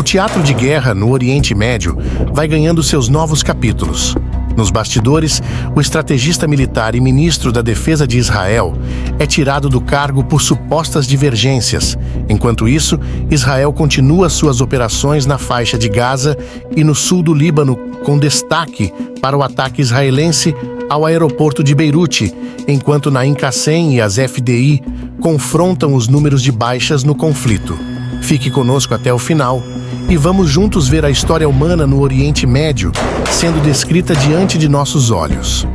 O teatro de guerra no Oriente Médio vai ganhando seus novos capítulos. Nos bastidores, o estrategista militar e ministro da Defesa de Israel é tirado do cargo por supostas divergências. Enquanto isso, Israel continua suas operações na faixa de Gaza e no sul do Líbano, com destaque para o ataque israelense ao aeroporto de Beirute, enquanto Naim Qassem e as FDI confrontam os números de baixas no conflito. Fique conosco até o final e vamos juntos ver a história humana no Oriente Médio sendo descrita diante de nossos olhos.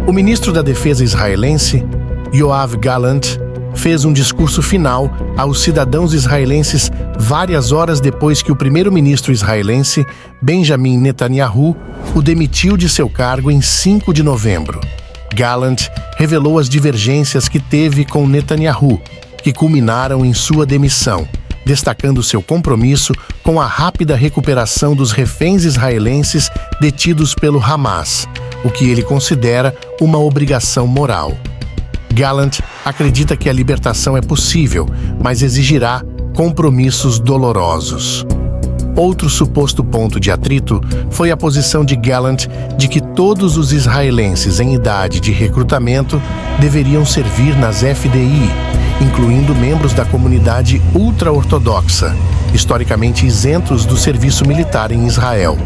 O ministro da Defesa israelense, Yoav Gallant, fez um discurso final aos cidadãos israelenses várias horas depois que o primeiro-ministro israelense, Benjamin Netanyahu, o demitiu de seu cargo em 5 de novembro. Gallant revelou as divergências que teve com Netanyahu, que culminaram em sua demissão, destacando seu compromisso com a rápida recuperação dos reféns israelenses detidos pelo Hamas, o que ele considera uma obrigação moral. Gallant acredita que a libertação é possível, mas exigirá compromissos dolorosos. Outro suposto ponto de atrito foi a posição de Gallant de que todos os israelenses em idade de recrutamento deveriam servir nas FDI, incluindo membros da comunidade ultra-ortodoxa, historicamente isentos do serviço militar em Israel.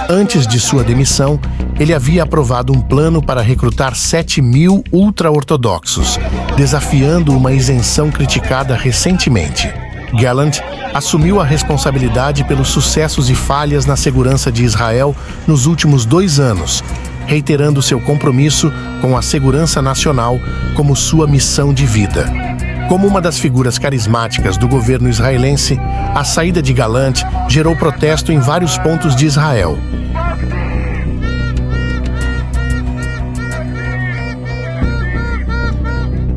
Antes de sua demissão, ele havia aprovado um plano para recrutar 7.000 ultra-ortodoxos, desafiando uma isenção criticada recentemente. Gallant assumiu a responsabilidade pelos sucessos e falhas na segurança de Israel nos últimos 2 anos, reiterando seu compromisso com a segurança nacional como sua missão de vida. Como uma das figuras carismáticas do governo israelense, a saída de Gallant gerou protesto em vários pontos de Israel.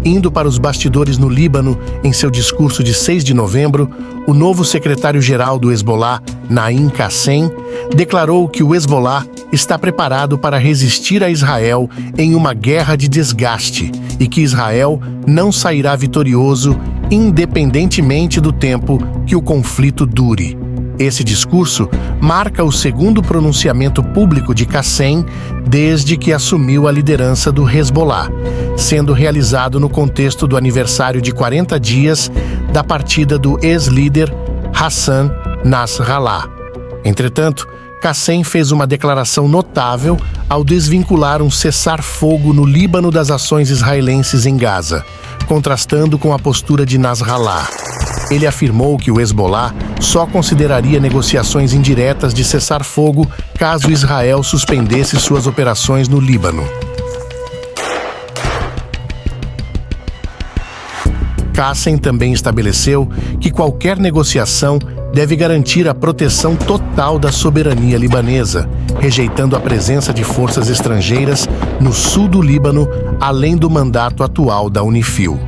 Indo para os bastidores no Líbano, em seu discurso de 6 de novembro, o novo secretário-geral do Hezbollah, Naim Qassem, declarou que o Hezbollah está preparado para resistir a Israel em uma guerra de desgaste e que Israel não sairá vitorioso independentemente do tempo que o conflito dure. Esse discurso marca o segundo pronunciamento público de Qassem desde que assumiu a liderança do Hezbollah, sendo realizado no contexto do aniversário de 40 dias da partida do ex-líder Hassan Nasrallah. Entretanto, Qassem fez uma declaração notável ao desvincular um cessar-fogo no Líbano das ações israelenses em Gaza, contrastando com a postura de Nasrallah. Ele afirmou que o Hezbollah só consideraria negociações indiretas de cessar-fogo caso Israel suspendesse suas operações no Líbano. Qassem também estabeleceu que qualquer negociação deve garantir a proteção total da soberania libanesa, rejeitando a presença de forças estrangeiras no sul do Líbano, além do mandato atual da Unifil.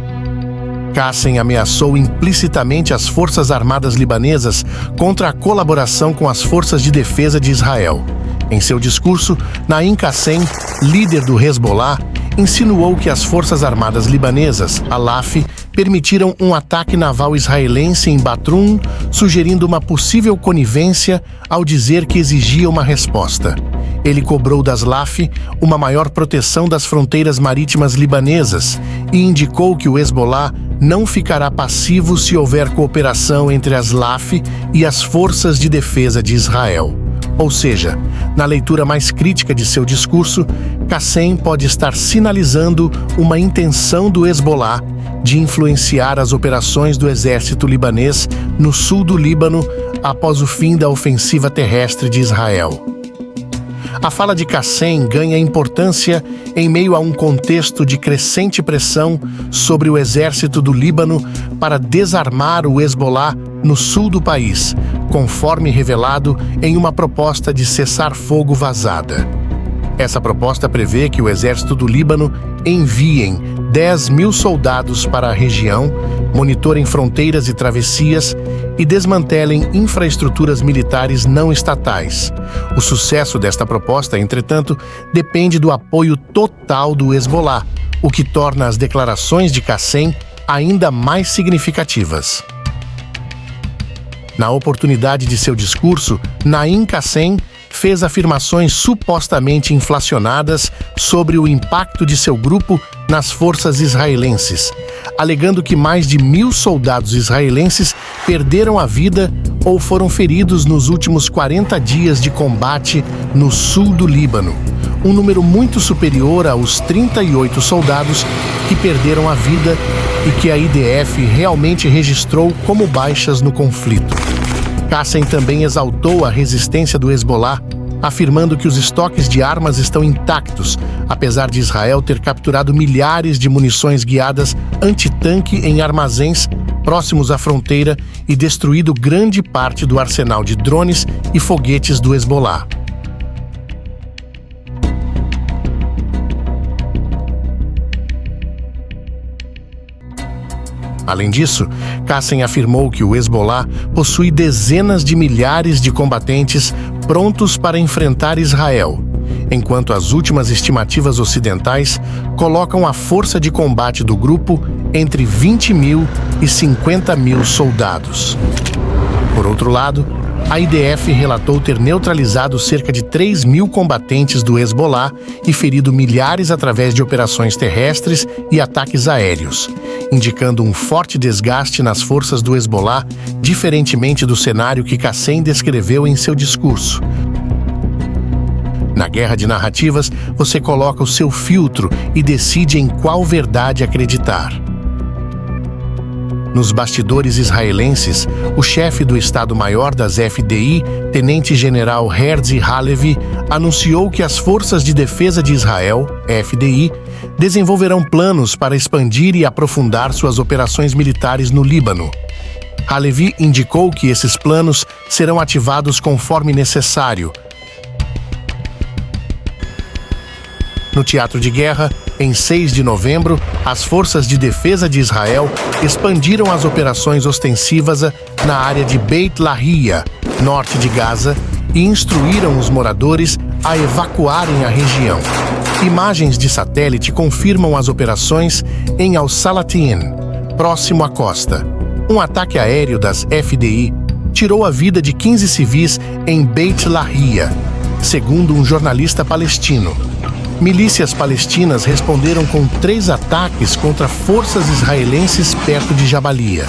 Qassem ameaçou implicitamente as forças armadas libanesas contra a colaboração com as forças de defesa de Israel. Em seu discurso, Naim Qassem, líder do Hezbollah, insinuou que as forças armadas libanesas, Alaf, permitiram um ataque naval israelense em Batrum, sugerindo uma possível conivência ao dizer que exigia uma resposta. Ele cobrou das LAF uma maior proteção das fronteiras marítimas libanesas e indicou que o Hezbollah não ficará passivo se houver cooperação entre as LAF e as forças de defesa de Israel. Ou seja, na leitura mais crítica de seu discurso, Qassem pode estar sinalizando uma intenção do Hezbollah de influenciar as operações do exército libanês no sul do Líbano após o fim da ofensiva terrestre de Israel. A fala de Qassem ganha importância em meio a um contexto de crescente pressão sobre o exército do Líbano para desarmar o Hezbollah no sul do país, conforme revelado em uma proposta de cessar-fogo vazada. Essa proposta prevê que o exército do Líbano enviem 10.000 soldados para a região, monitorem fronteiras e travessias e desmantelem infraestruturas militares não estatais. O sucesso desta proposta, entretanto, depende do apoio total do Hezbollah, o que torna as declarações de Qassem ainda mais significativas. Na oportunidade de seu discurso, Naim Qassem fez afirmações supostamente inflacionadas sobre o impacto de seu grupo nas forças israelenses, alegando que mais de 1.000 soldados israelenses perderam a vida ou foram feridos nos últimos 40 dias de combate no sul do Líbano, um número muito superior aos 38 soldados que perderam a vida e que a IDF realmente registrou como baixas no conflito. Qassem também exaltou a resistência do Hezbollah, afirmando que os estoques de armas estão intactos, apesar de Israel ter capturado milhares de munições guiadas antitanque em armazéns próximos à fronteira e destruído grande parte do arsenal de drones e foguetes do Hezbollah. Além disso, Qassem afirmou que o Hezbollah possui dezenas de milhares de combatentes prontos para enfrentar Israel, enquanto as últimas estimativas ocidentais colocam a força de combate do grupo entre 20.000 e 50.000 soldados. Por outro lado, a IDF relatou ter neutralizado cerca de 3.000 combatentes do Hezbollah e ferido milhares através de operações terrestres e ataques aéreos, indicando um forte desgaste nas forças do Hezbollah, diferentemente do cenário que Qassem descreveu em seu discurso. Na guerra de narrativas, você coloca o seu filtro e decide em qual verdade acreditar. Nos bastidores israelenses, o chefe do Estado-Maior das FDI, Tenente-General Herzi Halevi, anunciou que as Forças de Defesa de Israel, FDI, desenvolverão planos para expandir e aprofundar suas operações militares no Líbano. Halevi indicou que esses planos serão ativados conforme necessário. No teatro de guerra, em 6 de novembro, as Forças de Defesa de Israel expandiram as operações ostensivas na área de Beit Lahia, norte de Gaza, e instruíram os moradores a evacuarem a região. Imagens de satélite confirmam as operações em Al-Salatin, próximo à costa. Um ataque aéreo das FDI tirou a vida de 15 civis em Beit Lahia, segundo um jornalista palestino. Milícias palestinas responderam com 3 ataques contra forças israelenses perto de Jabalia.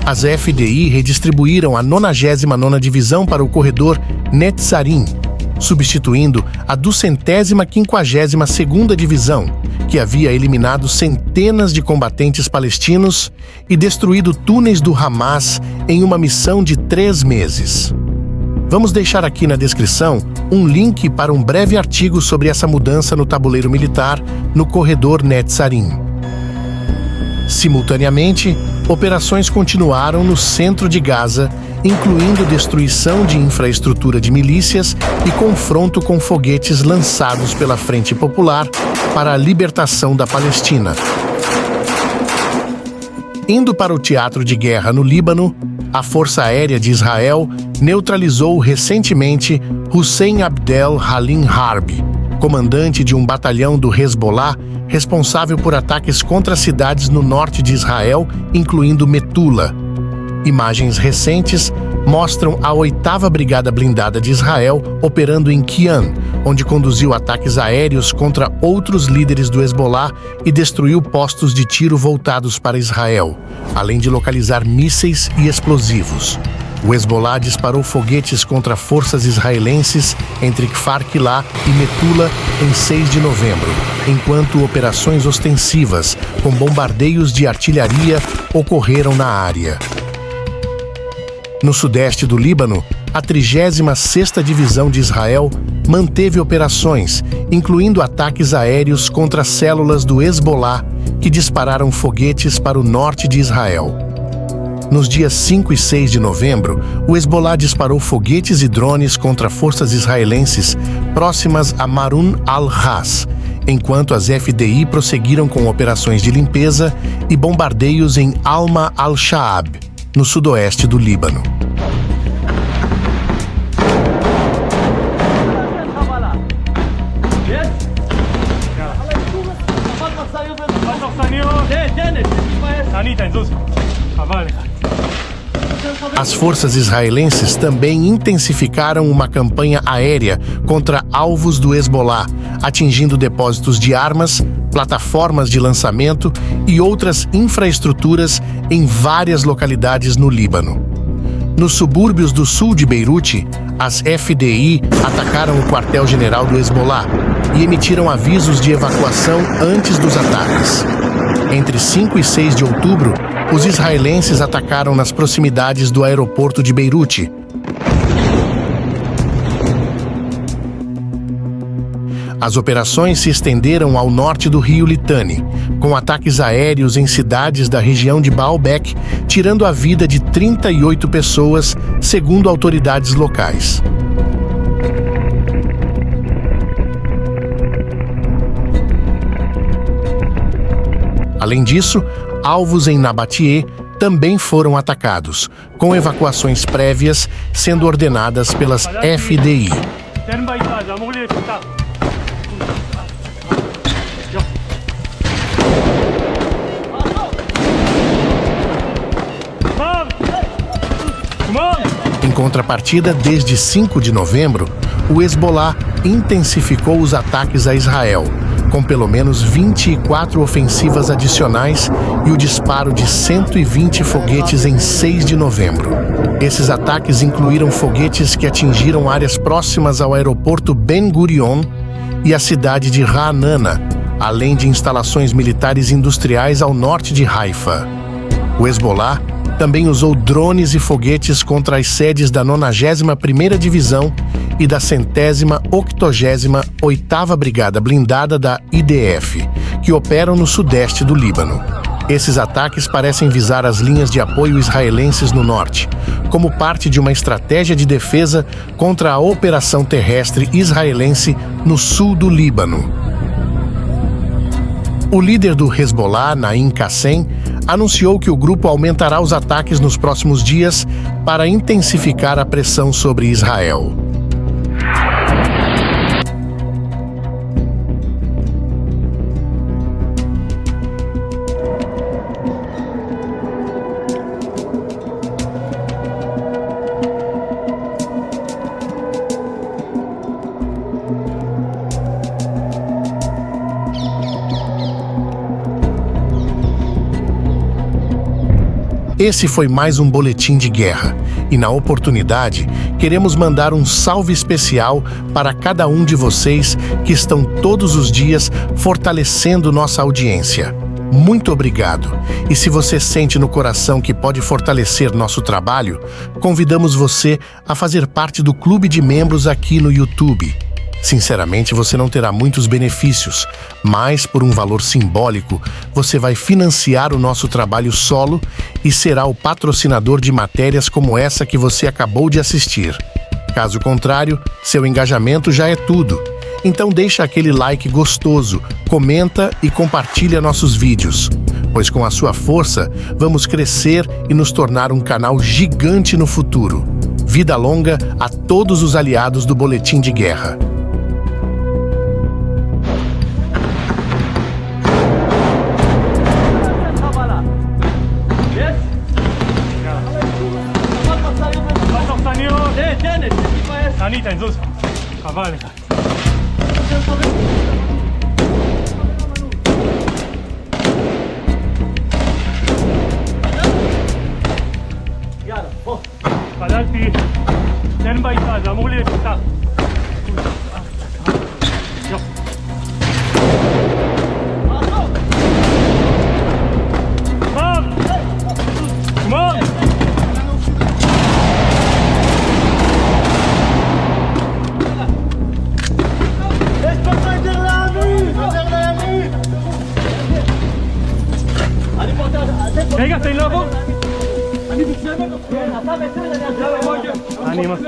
As FDI redistribuíram a 99ª Divisão para o corredor Netzarim, substituindo a 252ª Divisão, que havia eliminado centenas de combatentes palestinos e destruído túneis do Hamas em uma missão de 3 meses. Vamos deixar aqui na descrição um link para um breve artigo sobre essa mudança no tabuleiro militar no corredor Netzarim. Simultaneamente, operações continuaram no centro de Gaza, incluindo destruição de infraestrutura de milícias e confronto com foguetes lançados pela Frente Popular para a Libertação da Palestina. Indo para o teatro de guerra no Líbano, a Força Aérea de Israel neutralizou recentemente Hussein Abdel Halim Harb, comandante de um batalhão do Hezbollah responsável por ataques contra cidades no norte de Israel, incluindo Metula. Imagens recentes mostram a 8ª Brigada Blindada de Israel operando em Qian, onde conduziu ataques aéreos contra outros líderes do Hezbollah e destruiu postos de tiro voltados para Israel, além de localizar mísseis e explosivos. O Hezbollah disparou foguetes contra forças israelenses entre Kfar Kila e Metula em 6 de novembro, enquanto operações ostensivas com bombardeios de artilharia ocorreram na área. No sudeste do Líbano, a 36ª Divisão de Israel manteve operações, incluindo ataques aéreos contra células do Hezbollah, que dispararam foguetes para o norte de Israel. Nos dias 5 e 6 de novembro, o Hezbollah disparou foguetes e drones contra forças israelenses próximas a Marun al-Ras, enquanto as FDI prosseguiram com operações de limpeza e bombardeios em Alma al-Shaab, no sudoeste do Líbano. As forças israelenses também intensificaram uma campanha aérea contra alvos do Hezbollah, atingindo depósitos de armas, plataformas de lançamento e outras infraestruturas em várias localidades no Líbano. Nos subúrbios do sul de Beirute, as FDI atacaram o quartel-general do Hezbollah e emitiram avisos de evacuação antes dos ataques. Entre 5 e 6 de outubro, os israelenses atacaram nas proximidades do aeroporto de Beirute. As operações se estenderam ao norte do rio Litani, com ataques aéreos em cidades da região de Baalbek, tirando a vida de 38 pessoas, segundo autoridades locais. Além disso, alvos em Nabatie também foram atacados, com evacuações prévias sendo ordenadas pelas FDI. Em contrapartida, desde 5 de novembro, o Hezbollah intensificou os ataques a Israel, com pelo menos 24 ofensivas adicionais e o disparo de 120 foguetes em 6 de novembro. Esses ataques incluíram foguetes que atingiram áreas próximas ao aeroporto Ben Gurion e a cidade de Ra'anana, além de instalações militares industriais ao norte de Haifa. O Hezbollah também usou drones e foguetes contra as sedes da 91ª Divisão e da 188ª Brigada Blindada da IDF, que operam no sudeste do Líbano. Esses ataques parecem visar as linhas de apoio israelenses no norte, como parte de uma estratégia de defesa contra a operação terrestre israelense no sul do Líbano. O líder do Hezbollah, Naim Qassem, anunciou que o grupo aumentará os ataques nos próximos dias para intensificar a pressão sobre Israel. Esse foi mais um boletim de guerra, e na oportunidade, queremos mandar um salve especial para cada um de vocês que estão todos os dias fortalecendo nossa audiência. Muito obrigado! E se você sente no coração que pode fortalecer nosso trabalho, convidamos você a fazer parte do clube de membros aqui no YouTube. Sinceramente, você não terá muitos benefícios, mas por um valor simbólico, você vai financiar o nosso trabalho solo e será o patrocinador de matérias como essa que você acabou de assistir. Caso contrário, seu engajamento já é tudo. Então deixa aquele like gostoso, comenta e compartilha nossos vídeos, pois com a sua força, vamos crescer e nos tornar um canal gigante no futuro. Vida longa a todos os aliados do Boletim de Guerra. Anita, entonces, vale. Padalti, ten baita, zamuli está. Venga, está en la voz. Ani, mas